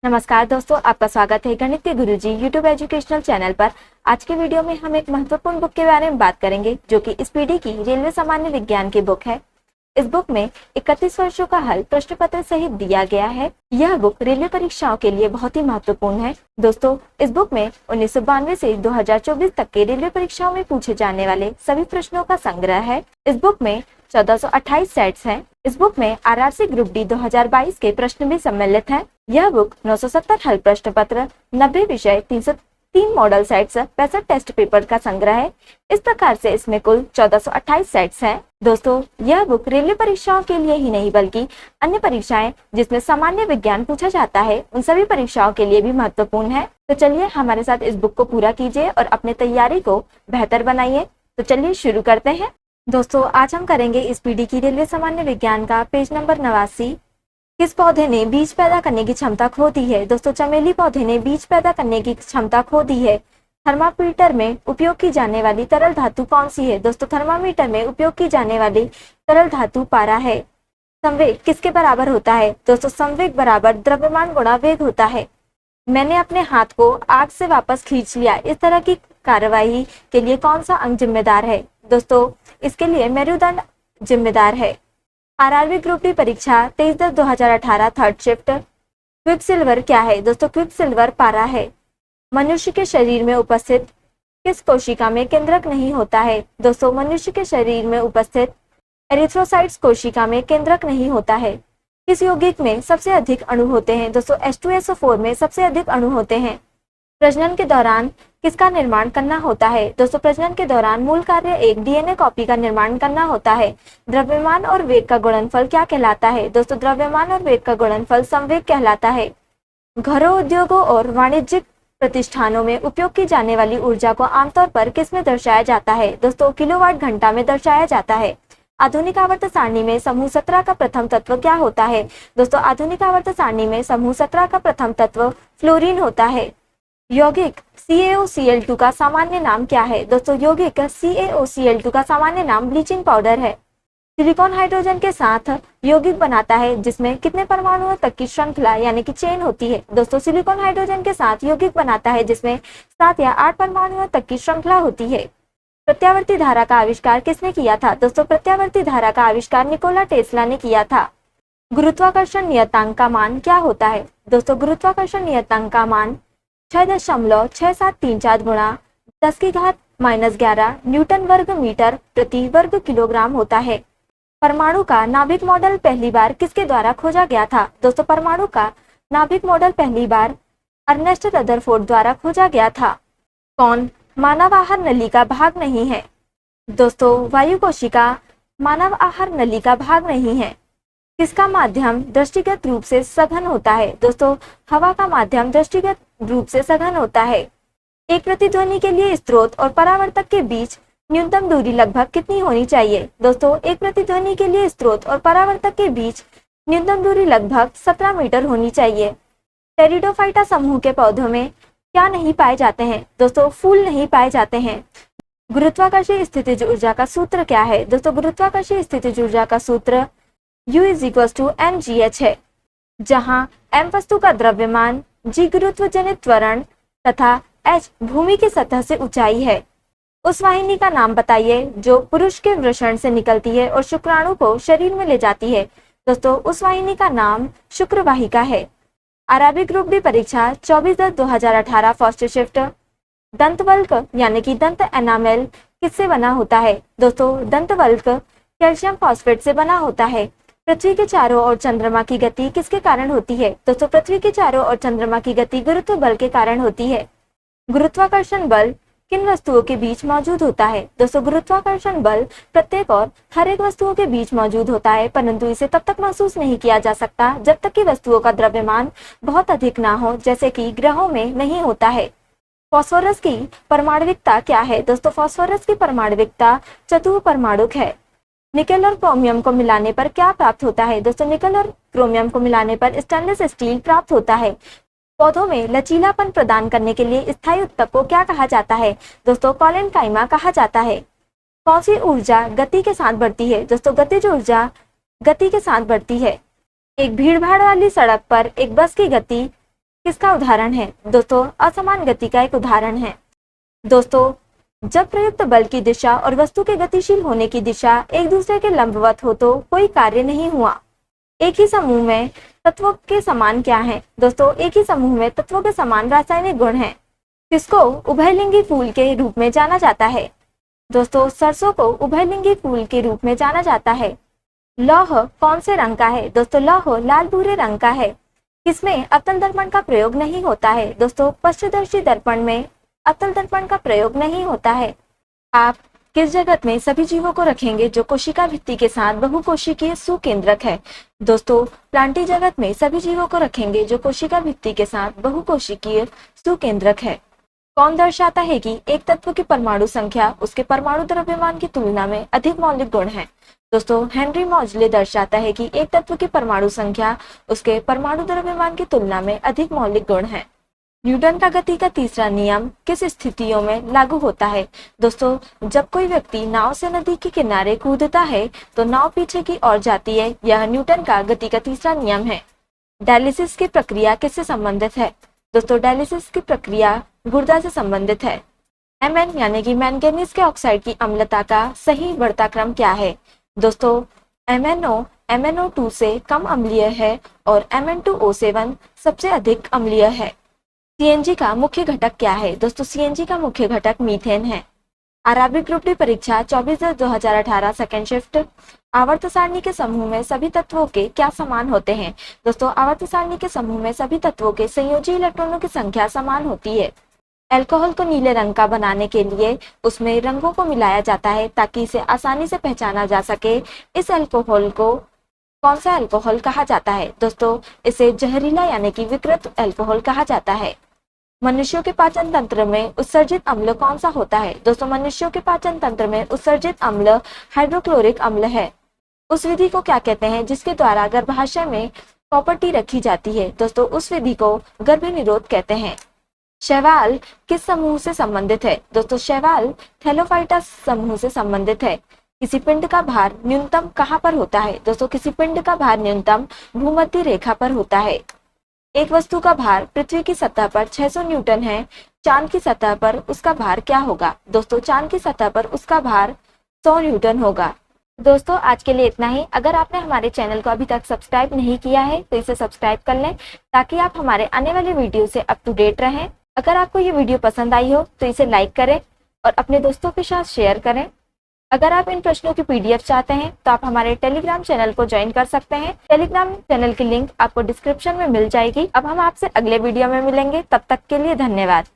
नमस्कार दोस्तों, आपका स्वागत है गणित के गुरुजी यूट्यूब एजुकेशनल चैनल पर। आज के वीडियो में हम एक महत्वपूर्ण बुक के बारे में बात करेंगे जो कि इस पीढ़ी की रेलवे सामान्य विज्ञान की बुक है। इस बुक में 31 वर्षों का हल प्रश्न पत्र सहित दिया गया है। यह बुक रेलवे परीक्षाओं के लिए बहुत ही महत्वपूर्ण है। दोस्तों, इस बुक में 1992 से 2024 तक के रेलवे परीक्षाओं में पूछे जाने वाले सभी प्रश्नों का संग्रह है। इस बुक में 1428 सेट्स हैं। इस बुक में आरआरसी ग्रुप डी 2022 के प्रश्न भी सम्मिलित हैं। यह बुक 970 हल प्रश्न पत्र, 90 विषय, 303 मॉडल सेट्स, 65 टेस्ट पेपर का संग्रह है। इस प्रकार से इसमें कुल 1428 सेट्स हैं। दोस्तों, यह बुक रेलवे परीक्षाओं के लिए ही नहीं बल्कि अन्य परीक्षाएं जिसमें सामान्य विज्ञान पूछा जाता है उन सभी परीक्षाओं के लिए भी महत्वपूर्ण है। तो चलिए हमारे साथ इस बुक को पूरा कीजिए और अपने तैयारी को बेहतर बनाइए। तो चलिए शुरू करते हैं। दोस्तों, आज हम करेंगे इस पीढ़ी की रेलवे सामान्य विज्ञान का पेज नंबर 89। किस पौधे ने बीज पैदा करने की क्षमता खो दी है? दोस्तों, चमेली पौधे ने बीज पैदा करने की क्षमता खो दी है। थर्मामीटर में उपयोग की जाने वाली तरल धातु कौन सी है? दोस्तों, थर्मामीटर में उपयोग की जाने वाली तरल धातु पारा है। संवेग किसके बराबर होता है? दोस्तों, संवेग बराबर द्रव्यमान गुणा वेग होता है। मैंने अपने हाथ को आग से वापस खींच लिया, इस तरह की कार्यवाही के लिए कौन सा अंग जिम्मेदार है? दोस्तों, इसके लिए मेरुदंड जिम्मेदार है। आरआरबी ग्रुप डी परीक्षा 23/10/2018 थर्ड शिफ्ट। क्विकसिल्वर क्या है? दोस्तों, क्विकसिल्वर पारा है। मनुष्य के शरीर में उपस्थित किस कोशिका में केंद्रक नहीं होता है? दोस्तों, मनुष्य के शरीर में उपस्थित एरिथ्रोसाइट्स कोशिका में केंद्रक नहीं होता है। किस यौगिक में सबसे अधिक अणु होते हैं? दोस्तों, H2SO4 में सबसे अधिक अणु होते हैं। प्रजनन के दौरान किसका निर्माण करना होता है? दोस्तों, प्रजनन के दौरान मूल कार्य एक डीएनए कॉपी का निर्माण करना होता है। द्रव्यमान और वेग का गुणनफल क्या कहलाता है? दोस्तों, द्रव्यमान और वेग का गुणनफल संवेग कहलाता है। घरों, उद्योगों और वाणिज्यिक प्रतिष्ठानों में उपयोग की जाने वाली ऊर्जा को आमतौर पर किस में दर्शाया जाता है? दोस्तों, किलोवाट घंटा में दर्शाया जाता है। आधुनिक आवर्त सारणी में समूह 17 का प्रथम तत्व क्या होता है? दोस्तों, आधुनिक आवर्त सारणी में समूह 17 का प्रथम तत्व फ्लोरीन होता है। यौगिक CaOCl2 का सामान्य नाम क्या है? दोस्तों, यौगिक CaOCl2 का सामान्य नाम ब्लीचिंग पाउडर है। सिलिकॉन हाइड्रोजन के साथ यौगिक बनाता है जिसमें कितने परमाणुओं तक की श्रृंखला यानी कि चेन होती है? दोस्तों, सिलिकॉन हाइड्रोजन के साथ यौगिक बनाता है जिसमें 7 या 8 परमाणुओं तक की श्रृंखला होती है। प्रत्यावर्ती धारा का आविष्कार किसने किया था? दोस्तों, प्रत्यावर्ती धारा का आविष्कार निकोला टेस्ला ने किया था। गुरुत्वाकर्षण नियतांक का मान क्या होता है? दोस्तों, गुरुत्वाकर्षण नियतांक का मान 6.6734 गुणा 10⁻11 न्यूटन वर्ग मीटर प्रति वर्ग किलोग्राम होता है। परमाणु का नाभिक मॉडल पहली बार किसके द्वारा खोजा गया था? दोस्तों, परमाणु का नाभिक मॉडल पहली बार अर्नेस्ट रदरफोर्ड द्वारा खोजा गया था। कौन मानव आहार नली का भाग नहीं है? दोस्तों, वायु कोशिका मानव आहार नली का भाग नहीं है। किसका माध्यम दृष्टिगत रूप से सघन होता है? दोस्तों, हवा का माध्यम दृष्टिगत रूप से सघन होता है। एक प्रतिध्वनि के लिए स्रोत और परावर्तक के बीच न्यूनतम दूरी लगभग कितनी होनी चाहिए? दोस्तों, एक प्रतिध्वनि के लिए स्रोत और परावर्तक के बीच न्यूनतम दूरी लगभग 17 मीटर होनी चाहिए। टेरिडोफाइटा समूह के पौधों में क्या नहीं पाए जाते हैं? दोस्तों, फूल नहीं पाए जाते हैं। गुरुत्वाकर्षण स्थितिज ऊर्जा का सूत्र क्या है? दोस्तों, गुरुत्वाकर्षण स्थितिज ऊर्जा का सूत्र U = mgh है, जहां m वस्तु का द्रव्यमान, g गुरुत्व जनित त्वरण तथा h भूमि की सतह से ऊंचाई है। उस वाहिनी का नाम बताइए जो पुरुष के वृषण से निकलती है और शुक्राणु को शरीर में ले जाती है। दोस्तों, उस वाहिनी का नाम शुक्रवाहिका है। आरआरबी ग्रुप डी परीक्षा 24/10/2018 फर्स्ट शिफ्ट। दंतवल्क यानी कि दंत एनामेल किससे बना होता है? दोस्तों, दंतवल्क कैल्शियम फॉस्फेट से बना होता है। पृथ्वी के चारों ओर चंद्रमा की गति किसके कारण होती है? दोस्तों, पृथ्वी के चारों ओर चंद्रमा की गति गुरुत्व बल के कारण होती है। गुरुत्वाकर्षण बल किन वस्तुओं के बीच मौजूद होता है? दोस्तों, गुरुत्वाकर्षण बल प्रत्येक और हर एक वस्तुओं के बीच मौजूद होता है, परंतु इसे तब तक महसूस नहीं किया जा सकता जब तक कि वस्तुओं का द्रव्यमान बहुत अधिक ना हो, जैसे कि ग्रहों में नहीं होता है। फास्फोरस की परमाणविकता क्या है? दोस्तों, फास्फोरस की परमाणविकता चतुर्परमाणुक है। निकेल और क्रोमियम को मिलाने पर क्या प्राप्त होता है? दोस्तों, निकेल और क्रोमियम को मिलाने पर स्टेनलेस स्टील प्राप्त होता है। पौधों में लचीलापन प्रदान करने के लिए स्थायी उत्तक को क्या कहा जाता है? दोस्तों, कॉलेनकाइमा कहा जाता है। कौन सी ऊर्जा गति के साथ बढ़ती है? दोस्तों, गतिज ऊर्जा गति के साथ बढ़ती है। एक भीड़भाड़ वाली सड़क पर एक बस की गति किसका उदाहरण है? दोस्तों असमान गति का एक उदाहरण है। दोस्तों जब प्रयुक्त बल की दिशा और वस्तु के गतिशील होने की दिशा एक दूसरे के लंबवत हो तो कोई कार्य नहीं हुआ। एक ही समूह में तत्वों के समान क्या है? दोस्तों एक ही समूह में तत्वों के समान रासायनिक गुण हैं। किसको उभयलिंगी फूल के रूप में जाना जाता है? दोस्तों सरसों को उभयलिंगी फूल के रूप में जाना जाता है। लौह कौन से रंग का है? दोस्तों लौह लाल भूरे रंग का है। किसमें अतल दर्पण का प्रयोग नहीं होता है? दोस्तों पश्चदर्शी दर्पण में अतल दर्पण का प्रयोग नहीं होता है। आप किस जगत में सभी जीवों को रखेंगे जो कोशिका भित्ति के साथ बहुकोशिकीय सुकेंद्रक है? दोस्तों प्लांटी जगत में सभी जीवों को रखेंगे जो कोशिका भित्ति के साथ बहुकोशिकीय सुकेंद्रक है। कौन दर्शाता है कि एक तत्व की परमाणु संख्या उसके परमाणु द्रव्यमान की तुलना में अधिक मौलिक गुण है? दोस्तों हेनरी मॉजले दर्शाता है कि एक तत्व की परमाणु संख्या उसके परमाणु द्रव्यमान की तुलना में अधिक मौलिक गुण है। न्यूटन का गति का तीसरा नियम किस स्थितियों में लागू होता है? दोस्तों जब कोई व्यक्ति नाव से नदी के किनारे कूदता है तो नाव पीछे की ओर जाती है। यह न्यूटन का गति का तीसरा नियम है। डायलिसिस की प्रक्रिया किससे संबंधित है? दोस्तों डायलिसिस की प्रक्रिया गुर्दा से संबंधित है। Mn यानी कि मैंगनीज के ऑक्साइड की अम्लता का सही बढ़ता क्रम क्या है? दोस्तों MnO MnO2 से कम अम्लीय है और Mn2O7 सबसे अधिक अम्लीय है। CNG का मुख्य घटक क्या है? दोस्तों CNG का मुख्य घटक मीथेन है। आरआरबी ग्रुप डी परीक्षा 24/2018 सेकंड शिफ्ट। आवर्त सारणी के समूह में सभी तत्वों के क्या समान होते हैं? दोस्तों आवर्त सारणी के समूह में सभी तत्वों के संयोजी इलेक्ट्रॉनों की संख्या समान होती है। अल्कोहल को नीले रंग का बनाने के लिए उसमें रंगों को मिलाया जाता है ताकि इसे आसानी से पहचाना जा सके। इस अल्कोहल को कौन सा अल्कोहल कहा जाता है? दोस्तों इसे जहरीला यानी कि विकृत अल्कोहल कहा जाता है। मनुष्यों के पाचन तंत्र में उत्सर्जित अम्ल कौन सा होता है? दोस्तों मनुष्यों के पाचन तंत्र में उत्सर्जित अम्ल हाइड्रोक्लोरिक अम्ल है। उस विधि को क्या कहते हैं जिसके द्वारा गर्भाशय में प्रॉपर्टी रखी जाती है? दोस्तों उस विधि को गर्भ निरोध कहते हैं। शैवाल किस समूह से संबंधित है? दोस्तों शैवाल थैलोफाइटा समूह से संबंधित है। किसी पिंड का भार न्यूनतम कहाँ पर होता है? दोस्तों किसी पिंड का भार न्यूनतम भूमध्य रेखा पर होता है। एक वस्तु का भार पृथ्वी की सतह पर 600 न्यूटन है। चांद की सतह पर उसका भार क्या होगा? दोस्तों चांद की सतह पर उसका भार 100 न्यूटन होगा। दोस्तों आज के लिए इतना ही। अगर आपने हमारे चैनल को अभी तक सब्सक्राइब नहीं किया है तो इसे सब्सक्राइब कर लें ताकि आप हमारे आने वाले वीडियो से अप टू डेट रहें। अगर आपको ये वीडियो पसंद आई हो तो इसे लाइक करें और अपने दोस्तों के साथ शेयर करें। अगर आप इन प्रश्नों की PDF चाहते हैं तो आप हमारे टेलीग्राम चैनल को ज्वाइन कर सकते हैं। टेलीग्राम चैनल की लिंक आपको डिस्क्रिप्शन में मिल जाएगी। अब हम आपसे अगले वीडियो में मिलेंगे, तब तक के लिए धन्यवाद।